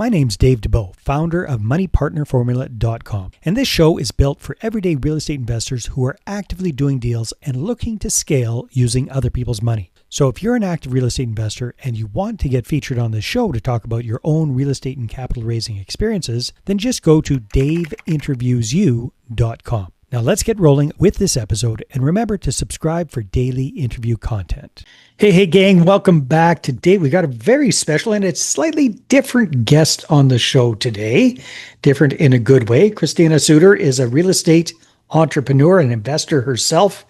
My name's Dave DeBow, founder of MoneyPartnerFormula.com, and this show is built for everyday real estate investors who are actively doing deals and looking to scale using other people's money. So if you're an active real estate investor and you want to get featured on this show to talk about your own real estate and capital raising experiences, then just go to daveinterviewyou.com. Now let's get rolling with this episode, and remember to subscribe for daily interview content. Hey gang, welcome back. Today we got a very special and it's slightly different guest on the show today. Different in a good way. Christina Suter is a real estate entrepreneur and investor herself.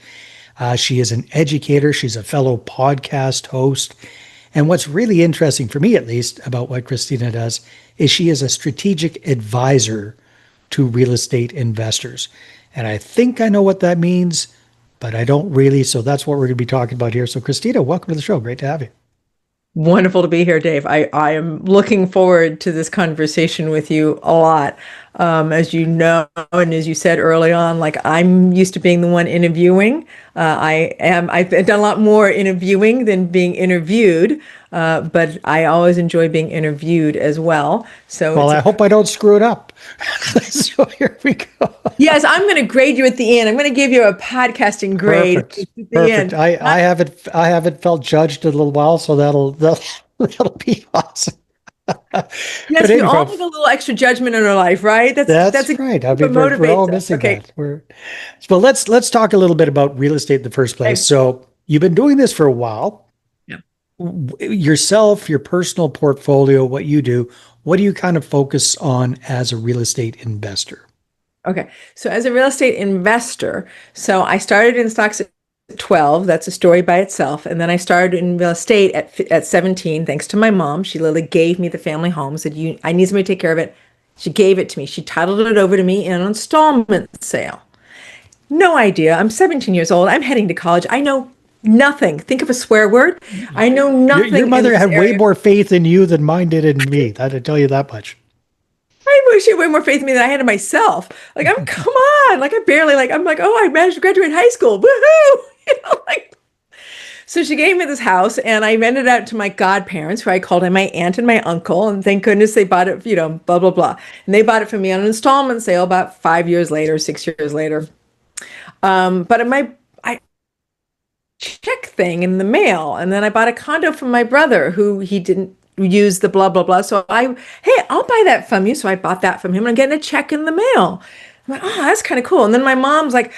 She is an educator. She's a fellow podcast host. And what's really interesting for me, at least, about what Christina does is she is a strategic advisor to real estate investors. And I think I know what that means, but I don't really. So that's what we're going to be talking about here. So Christina, welcome to the show. Great to have you. Wonderful to be here, Dave. I am looking forward to this conversation with you a lot. As you know, and as you said early on, like I'm used to being the one interviewing. I've done a lot more interviewing than being interviewed, but I always enjoy being interviewed as well. So, well, I hope I don't screw it up. So here we go. Yes, I'm going to grade you at the end. I'm going to give you a podcasting grade at the end. I haven't felt judged in a little while, so that'll be awesome. Yes, we all need a little extra judgment in our life, right? That's right. I mean, we're all missing that. Well, let's talk a little bit about real estate in the first place. Okay. So you've been doing this for a while. Yeah. Yourself, your personal portfolio, what you do. What do you kind of focus on as a real estate investor? Okay, so as a real estate investor, so I started in stocks at 12. That's a story by itself. And then I started in real estate at 17, thanks to my mom. She literally gave me the family home, said, I need somebody to take care of it. She gave it to me. She titled it over to me in an installment sale. No idea. I'm 17 years old. I'm heading to college. I know nothing. Think of a swear word. I know nothing. Your mother had way more faith in you than mine did in me. I can tell you that much. I wish she had way more faith in me than I had in myself. Like, come on. Like, I'm like, oh, I managed to graduate high school. Woohoo! So she gave me this house, and I rented it out to my godparents, who I called my aunt and my uncle. And thank goodness they bought it, blah, blah, blah. And they bought it for me on an installment sale about 5 years later, 6 years later. But I check thing in the mail. And then I bought a condo from my brother, who he didn't use the blah, blah, blah. So hey, I'll buy that from you. So I bought that from him, and I'm getting a check in the mail. I'm like, oh, that's kind of cool. And then my mom's like,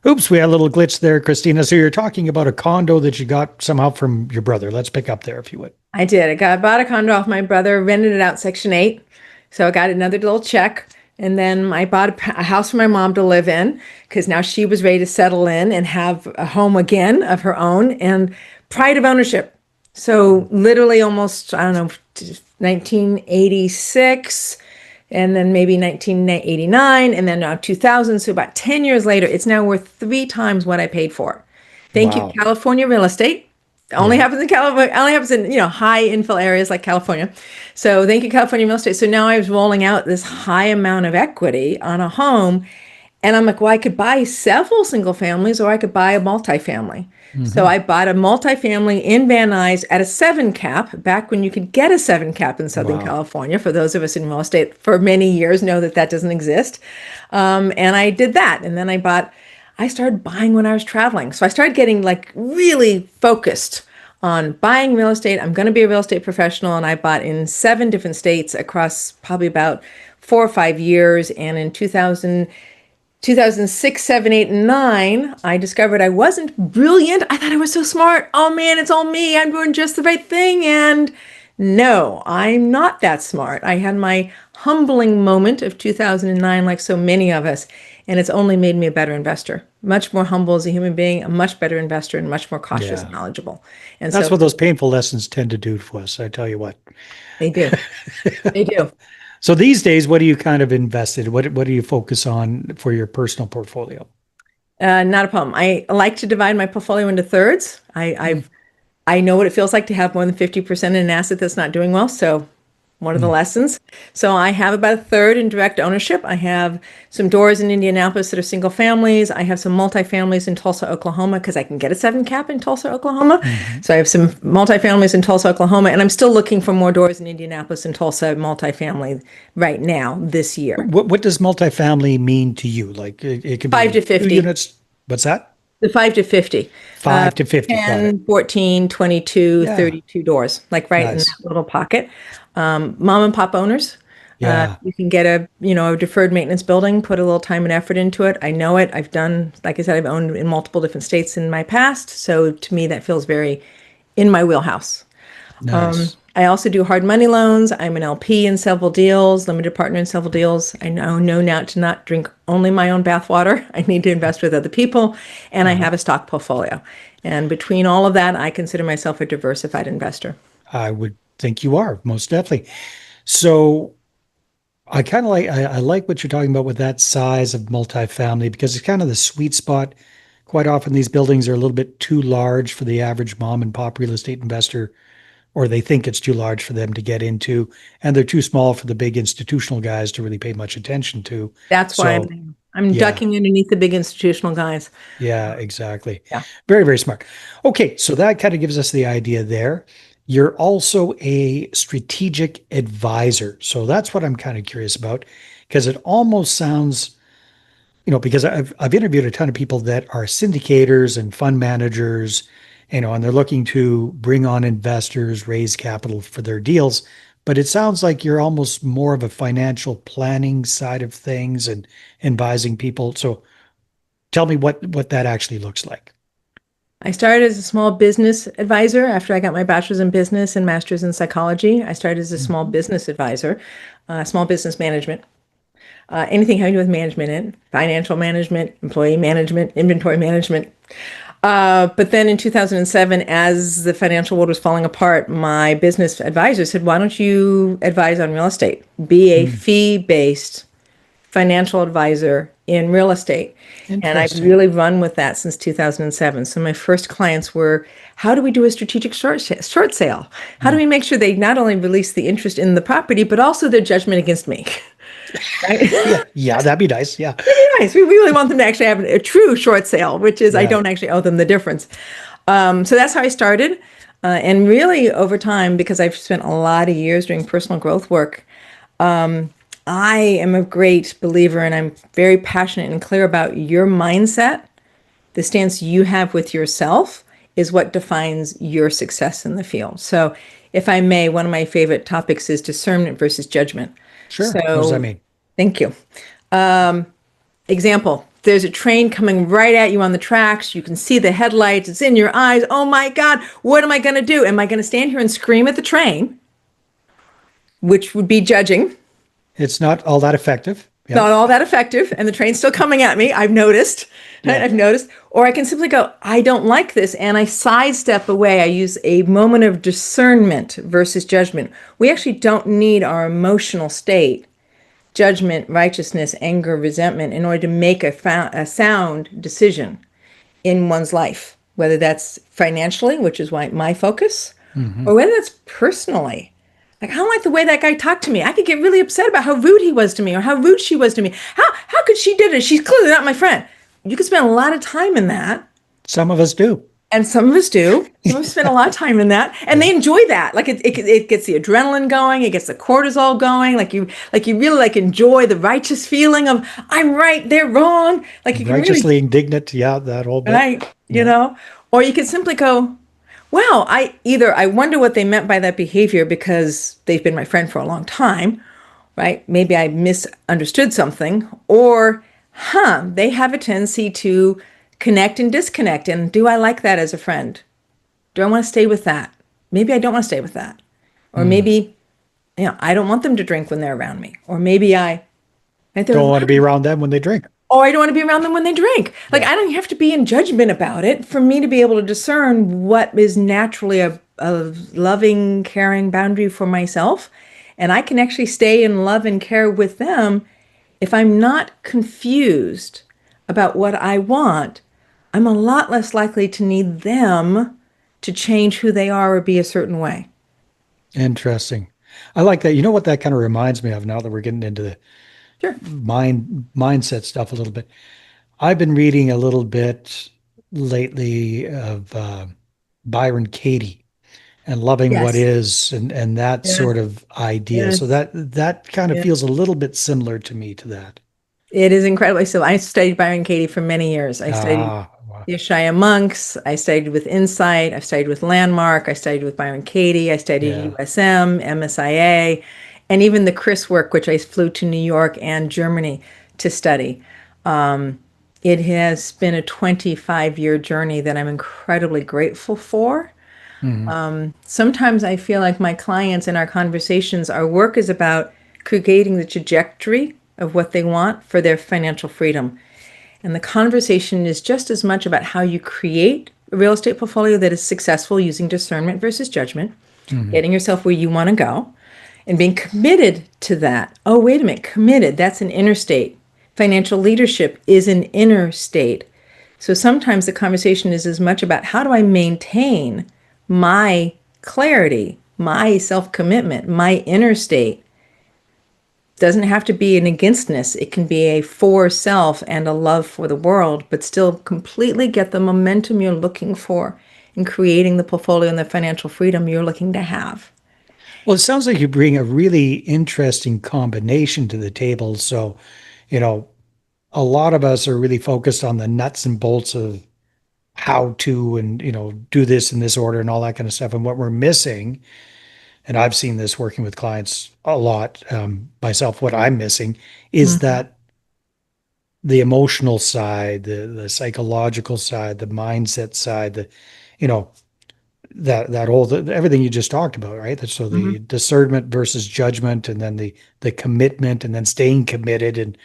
oops, we had a little glitch there, Christina. So you're talking about a condo that you got somehow from your brother. Let's pick up there, if you would. I did. I bought a condo off my brother, rented it out Section 8. So I got another little check. And then I bought a house for my mom to live in, because now she was ready to settle in and have a home again of her own, and pride of ownership. So literally almost, 1986, and then maybe 1989, and then now 2000. So about 10 years later, it's now worth 3 times what I paid for it. Thank you, California real estate. Only happens in California. Only happens in high infill areas like California. So thank you, California real estate. So now I was rolling out this high amount of equity on a home, and I'm like, well, I could buy several single families, or I could buy a multifamily. Mm-hmm. So I bought a multifamily in Van Nuys at a 7 cap, back when you could get a 7 cap in Southern California. For those of us in real estate for many years know that doesn't exist. And I did that. And then I started buying when I was traveling. So I started getting like really focused on buying real estate. I'm going to be a real estate professional. And I bought in 7 different states across probably about 4 or 5 years. And in 2006, 7, 8, and 9, I discovered I wasn't brilliant. I thought I was so smart. Oh man, it's all me. I'm doing just the right thing. And no, I'm not that smart. I had my humbling moment of 2009, like so many of us, and it's only made me a better investor. Much more humble as a human being, a much better investor, and much more cautious and knowledgeable. And that's what those painful lessons tend to do for us, I tell you what. They do. They do. So these days, what do you kind of invest in? What do you focus on for your personal portfolio? Not a problem. I like to divide my portfolio into thirds. I know what it feels like to have more than 50% in an asset that's not doing well. So one of the lessons. So I have about a third in direct ownership. I have some doors in Indianapolis that are single families. I have some multifamilies in Tulsa, Oklahoma, because I can get a 7 cap in Tulsa, Oklahoma. Mm-hmm. So I have some multifamilies in Tulsa, Oklahoma, and I'm still looking for more doors in Indianapolis and Tulsa multifamily right now this year. What does multifamily mean to you? Like it could Five be to two 50. units. What's that? The 5 to 50. 5 to 50. Got it. 10, 14, 22, Yeah. 32 doors, like right in that Nice. little pocket. Mom and pop owners. Yeah. You can get a deferred maintenance building, put a little time and effort into it. I know it. I've done, like I said, I've owned in multiple different states in my past. So to me, that feels very in my wheelhouse. Nice. I also do hard money loans. I'm an LP in several deals, limited partner in several deals. I know now to not drink only my own bathwater. I need to invest with other people, and I have a stock portfolio. And between all of that, I consider myself a diversified investor. I would think you are most definitely. So I kind of like I like what you're talking about with that size of multifamily because it's kind of the sweet spot. Quite often these buildings are a little bit too large for the average mom and pop real estate investor, or they think it's too large for them to get into, and they're too small for the big institutional guys to really pay much attention to. That's why So I'm yeah, ducking underneath the big institutional guys. yeah, exactly. Yeah. Very, very smart. Okay, so that kind of gives us the idea there. You're also a strategic advisor. So that's what I'm kind of curious about because it almost sounds, because I've interviewed a ton of people that are syndicators and fund managers, and they're looking to bring on investors, raise capital for their deals. But it sounds like you're almost more of a financial planning side of things and advising people. So tell me what that actually looks like. I started as a small business advisor after I got my bachelor's in business and master's in psychology. I started as a small Mhm. business advisor, small business management, anything having to do with management in financial management, employee management, inventory management. But then in 2007, as the financial world was falling apart, my business advisor said, why don't you advise on real estate? Be a Mm, fee-based financial advisor in real estate. And I've interesting. really run with that since 2007. So my first clients were, how do we do a strategic short sale? How do Mm. we make sure they not only release the interest in the property, but also their judgment against me? Right? Yeah, yeah, that'd be nice. Yeah, Nice. We really want them to actually have a true short sale, which is I yeah. don't actually owe them the difference. So that's how I started. And really over time, because I've spent a lot of years doing personal growth work, I am a great believer and I'm very passionate and clear about your mindset. The stance you have with yourself is what defines your success in the field. So, if I may, one of my favorite topics is discernment versus judgment. Sure. What does that So, mean? thank you. Example, there's a train coming right at you on the tracks. You can see the headlights. It's in your eyes. Oh my God, what am I going to do? Am I going to stand here and scream at the train, which would be judging? It's not all that effective. Yeah, Not all that effective, and the train's still coming at me. I've noticed. Right? yeah. I've noticed. Or I can simply go, I don't like this, and I sidestep away. I use a moment of discernment versus judgment. We actually don't need our emotional state, judgment, righteousness, anger, resentment, in order to make a sound decision in one's life, whether that's financially, which is why my focus, Hmm. or whether that's personally. Like, I don't like the way that guy talked to me. I could get really upset about how rude he was to me or how rude she was to me. How could she did it? She's clearly not my friend. You could spend a lot of time in that. Some of us do. And some of us do. Some of us spend a lot of time in that, and Yeah. they enjoy that. Like it gets the adrenaline going, it gets the cortisol going. Like you really like enjoy the righteous feeling of I'm right, they're wrong. Like you can really Righteously indignant. Yeah, that whole bit. right, Yeah. or you could simply go, well, I wonder what they meant by that behavior because they've been my friend for a long time, right? Maybe I misunderstood something, or, they have a tendency to connect and disconnect. And do I like that as a friend? Do I want to stay with that? Maybe I don't want to stay with that. Or Mm. maybe, I don't want them to drink when they're around me. Or maybe right, there are a Don't want lot to of be around them when they drink. or I don't want to be around them when they drink. Like, Yeah. I don't have to be in judgment about it for me to be able to discern what is naturally a loving, caring boundary for myself. And I can actually stay in love and care with them if I'm not confused about what I want. I'm a lot less likely to need them to change who they are or be a certain way. Interesting. I like that. You know what that kind of reminds me of now that we're getting into the Sure. mindset stuff a little bit. I've been reading a little bit lately of Byron Katie and loving what Yes. is and that Yes. sort of idea. So Yes. that kind of Yes. feels a little bit similar to me to that. It is incredibly so. I studied Byron Katie for many years. I studied Ah, wow. the Ashaya monks. I studied with Insight. I studied with Landmark. I studied with Byron Katie. I studied Yeah. USM, MSIA, and even the Chris work, which I flew to New York and Germany to study. It has been a 25-year journey that I'm incredibly grateful for. Mhm. Sometimes I feel like my clients in our conversations, our work is about creating the trajectory of what they want for their financial freedom. And the conversation is just as much about how you create a real estate portfolio that is successful using discernment versus judgment, Mhm. getting yourself where you want to go, and being committed to that. Oh, wait a minute, committed, that's an inner state. Financial leadership is an inner state. So sometimes the conversation is as much about how do I maintain my clarity, my self commitment, my inner state. Doesn't have to be an againstness. It can be a for self and a love for the world, but still completely get the momentum you're looking for in creating the portfolio and the financial freedom you're looking to have. Well, it sounds like you bring a really interesting combination to the table. So, you know, a lot of us are really focused on the nuts and bolts of how to and, do this in this order and all that kind of stuff. And what we're missing, and I've seen this working with clients a lot, myself, what I'm missing is Mhm. that the emotional side, the psychological side, the mindset side, you know, that whole everything you just talked about, right? So the Mhm. discernment versus judgment, and then the commitment, and then staying committed, and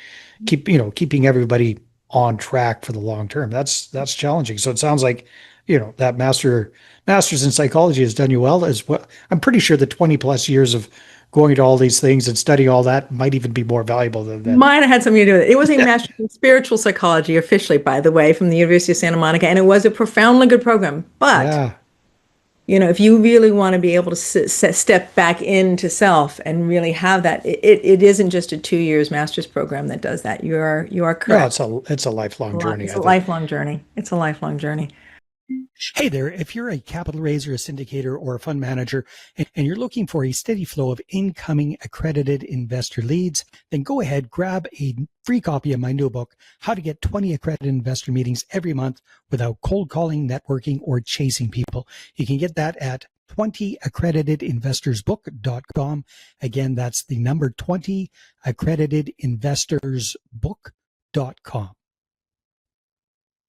keeping everybody on track for the long term. That's challenging. So it sounds like that master's in psychology has done you well. As well, I'm pretty sure the 20 plus years of going to all these things and studying all that might even be more valuable than that. Mine had something to do with it. It was a master's in spiritual psychology, officially, by the way, from the University of Santa Monica, and it was a profoundly good program. But Yeah. if you really want to be able to step back into self and really have that, it isn't just a 2 years master's program that does that. You are No, correct. it's a lifelong journey, It's I a think. lifelong journey. It's a lifelong journey. Hey there, if you're a capital raiser, a syndicator, or a fund manager, and you're looking for a steady flow of incoming accredited investor leads, then go ahead, grab a free copy of my new book, How to Get 20 Accredited Investor Meetings Every Month Without Cold Calling, Networking, or Chasing People. You can get that at 20accreditedinvestorsbook.com. Again, that's the number 20accreditedinvestorsbook.com.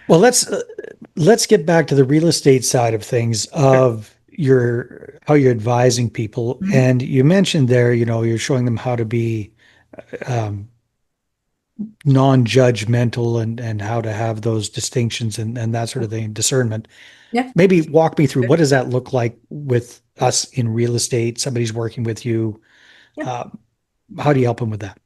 Well, let's get back to the real estate side of things Sure. of your how you're advising people. Mhm. And you mentioned there, you're showing them how to be um, non-judgmental and how to have those distinctions and that sort of thing, discernment. Yeah. Maybe walk me through what does that look like with us in real estate? Somebody's working with you. Yeah. Uh, how do you help them with that?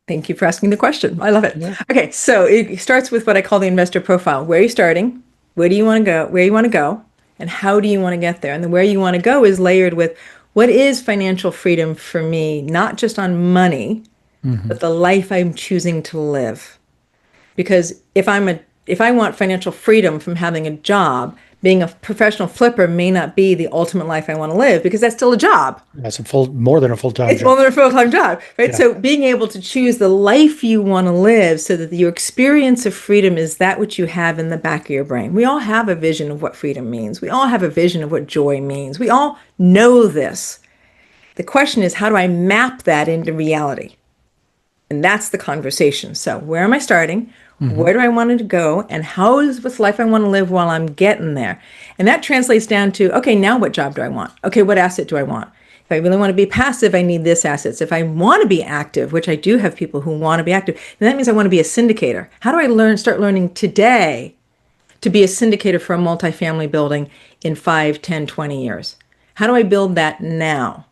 Thank you for asking the question. I love it. Yeah. Okay, so it starts with what I call the investor profile. Where are you starting? Where do you want to go? Where you want to go? And how do you want to get there? And the where you want to go is layered with what is financial freedom for me, not just on money, Hmm. but the life I'm choosing to live. Because if I want financial freedom from having a job, being a professional flipper may not be the ultimate life I want to live because that's still a job. That's more than a full-time It's more job. than a full-time job, right? Yeah. So being able to choose the life you want to live so that your experience of freedom is that which you have in the back of your brain. We all have a vision of what freedom means. We all have a vision of what joy means. We all know this. The question is, how do I map that into reality? And that's the conversation. So where am I starting? Hmm. Where do I want to go? And how is this life I want to live while I'm getting there? And that translates down to, okay, now what job do I want? Okay, what asset do I want? If I really want to be passive, I need this assets. If I want to be active, which I do have people who want to be active, then that means I want to be a syndicator. How do I start learning today to be a syndicator for a multifamily building in 5, 10, 20 years? How do I build that now?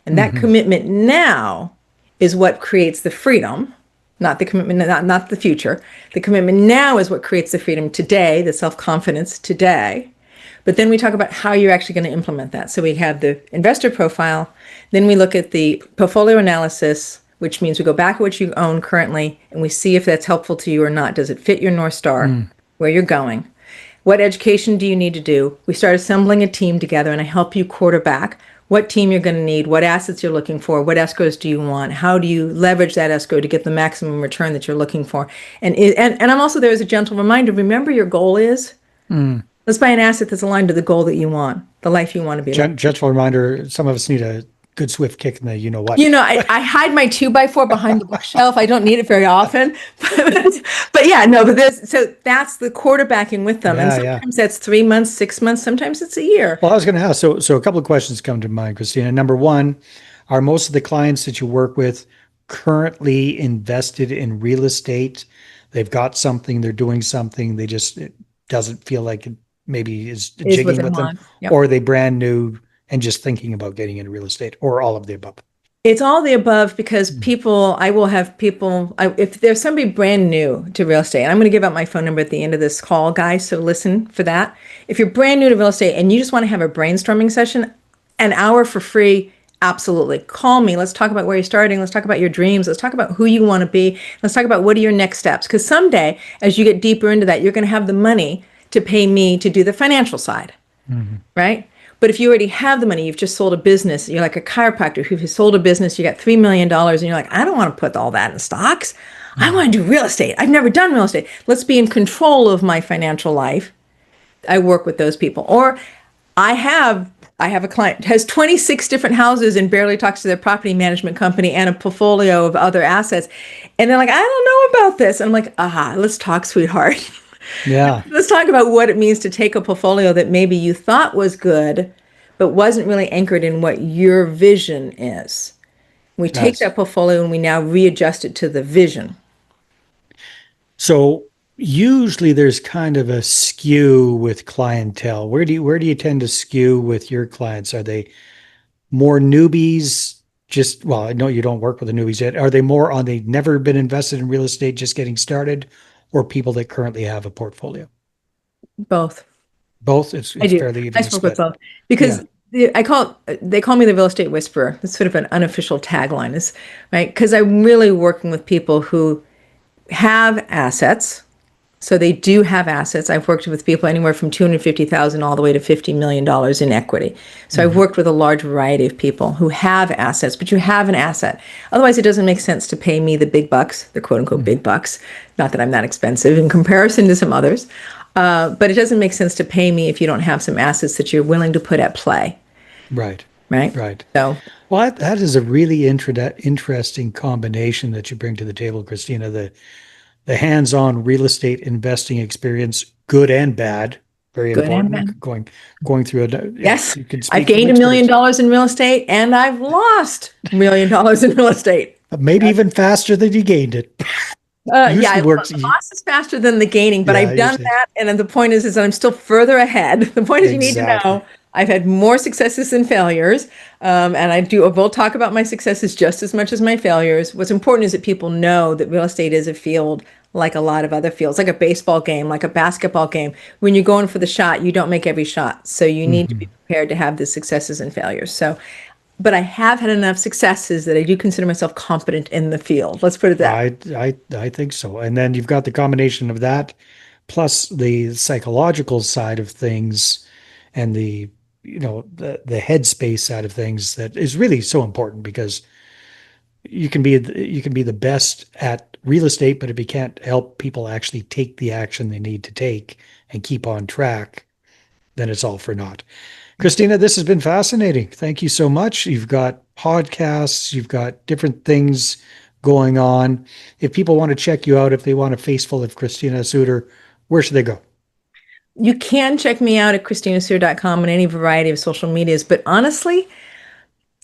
And that Hmm. commitment now is what creates the freedom, not the commitment, not the future. The commitment now is what creates the freedom today, the self confidence today. But then we talk about how you're actually going to implement that. So we have the investor profile, then we look at the portfolio analysis, which means we go back at what you own currently and we see if that's helpful to you or not. Does it fit your North Star, where you're going? What education do you need to do? We start assembling a team together and I help you quarterback what team you're going to need, what assets you're looking for, what escrows do you want, how do you leverage that escrow to get the maximum return that you're looking for. And I'm also there as a gentle reminder, remember your goal is, let's buy an asset that's aligned to the goal that you want, the life you want to be living. Gentle reminder, some of us need a good swift kick in the you know what. I hide my 2x4 behind the bookshelf. I don't need it very often. But yeah, no, but that's the quarterbacking with them. And sometimes that's 3 months, 6 months, sometimes it's a year. Well, I was going to ask, so a couple of questions come to mind, Christina. Number one, are most of the clients that you work with currently invested in real estate? They've got something, they're doing something, it doesn't feel like it maybe is jigging with them, or are they brand new and just thinking about getting into real estate, or all of the above? It's all the above because I will have people, if there's somebody brand new to real estate, and I'm going to give out my phone number at the end of this call, guys, so listen for that. If you're brand new to real estate and you just want to have a brainstorming session, an hour for free, absolutely. Call me. Let's talk about where you're starting. Let's talk about your dreams. Let's talk about who you want to be. Let's talk about what are your next steps. Because someday, as you get deeper into that, you're going to have the money to pay me to do the financial side, right? But if you already have the money, you've just sold a business, you're like a chiropractor who sold a business, you got $3 million, and you're like, I don't want to put all that in stocks. I want to do real estate. I've never done real estate. Let's be in control of my financial life. I work with those people. Or I have a client who has 26 different houses and barely talks to their property management company and a portfolio of other assets. And they're like, I don't know about this. And I'm like, let's talk, sweetheart. Yeah. Let's talk about what it means to take a portfolio that maybe you thought was good, but wasn't really anchored in what your vision is. We take that portfolio and we now readjust it to the vision. So usually there's kind of a skew with clientele. Where do you tend to skew with your clients? Are they more newbies? I know you don't work with the newbies yet. Are they more on they've never been invested in real estate, just getting started, or people that currently have a portfolio? Both. Both? It's fairly even I spoke with both because they call me the real estate whisperer. It's sort of an unofficial tagline, right? Because I'm really working with people who have assets. So they do have assets. I've worked with people anywhere from $250,000 all the way to $50 million in equity. So I've worked with a large variety of people who have assets, but you have an asset. Otherwise, it doesn't make sense to pay me the big bucks, the quote unquote big bucks. Not that I'm that expensive in comparison to some others, but it doesn't make sense to pay me if you don't have some assets that you're willing to put at play. Right. So, well, that is a really interesting combination that you bring to the table, Christina. The hands-on real estate investing experience, good and bad, very important. Going through it. Yes, I've gained $1 million in real estate, and I've lost $1 million in real estate. Maybe even faster than you gained it. The loss is faster than the gaining, but I've done that, and the point is that I'm still further ahead. The point is you need to know I've had more successes than failures, and we'll talk about my successes just as much as my failures. What's important is that people know that real estate is a field like a lot of other fields, like a baseball game, like a basketball game. When you're going for the shot, you don't make every shot. So you need to be prepared to have the successes and failures. So, but I have had enough successes that I do consider myself competent in the field. Let's put it that way. I think so. And then you've got the combination of that, plus the psychological side of things and the headspace side of things that is really so important, because you can be the best at real estate, but if you can't help people actually take the action they need to take and keep on track, then it's all for naught. Christina, this has been fascinating. Thank you so much. You've got podcasts, you've got different things going on. If people want to check you out, if they want a face full of Christina Suter, where should they go? You can check me out at christinasuter.com and any variety of social medias, but honestly,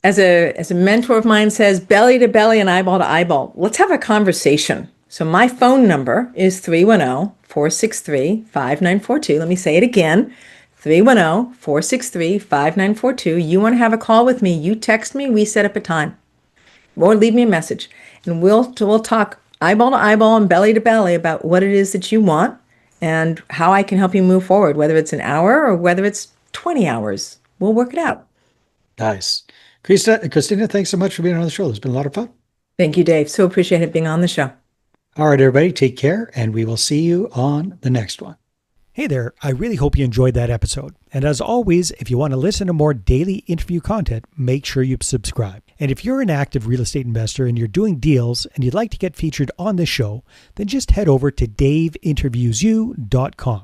as a mentor of mine says, belly to belly and eyeball to eyeball. Let's have a conversation. So my phone number is 310-463-5942. Let me say it again, 310-463-5942. You want to have a call with me, you text me, we set up a time. Or leave me a message. And we'll talk eyeball to eyeball and belly to belly about what it is that you want and how I can help you move forward, whether it's an hour or whether it's 20 hours. We'll work it out. Nice. Christina, thanks so much for being on the show. It's been a lot of fun. Thank you, Dave. So appreciate it being on the show. All right, everybody, take care, and we will see you on the next one. Hey there, I really hope you enjoyed that episode. And as always, if you want to listen to more daily interview content, make sure you subscribe. And if you're an active real estate investor and you're doing deals and you'd like to get featured on this show, then just head over to daveinterviewsyou.com.